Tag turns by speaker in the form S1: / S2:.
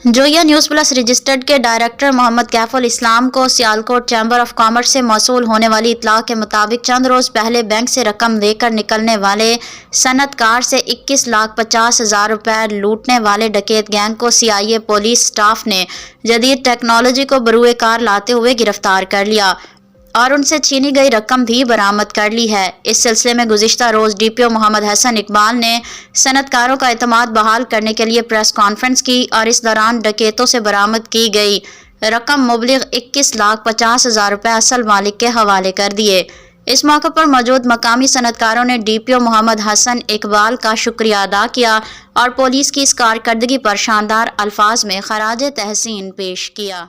S1: Zoya news plus registered के director Mohammad कैफुल इस्लाम को Sialkot chamber of commerce से मौसूल होने वाली इत्तला के मुताबिक चंद रोज़ पहले बैंक से रकम लेकर निकलने वाले सनतकार से 21,50,000 रुपये लूटने वाले डकैत गैंग को CIA पुलिस स्टाफ ने जदीद टेक्नोलॉजी को बरूए कार लाते हुए गिरफ्तार कर लिया और उनसे छीनी गई रकम भी बरामद कर ली है। इस सिलसिले में गुज़िश्ता रोज़ DPO मोहम्मद हसन इकबाल ने सनतकारों का एतमाद बहाल करने के लिए प्रेस कॉन्फ्रेंस की और इस दौरान डकैतों से बरामद की गई रकम मुबलिग 21,50,000 रुपये असल मालिक के हवाले कर दिए। इस मौके पर मौजूद मकामी सनतकारों ने DPO मोहम्मद हसन इकबाल का शुक्रिया अदा किया और पुलिस की इस कारकर्दगी पर शानदार अल्फाज में खराज तहसीन पेश किया।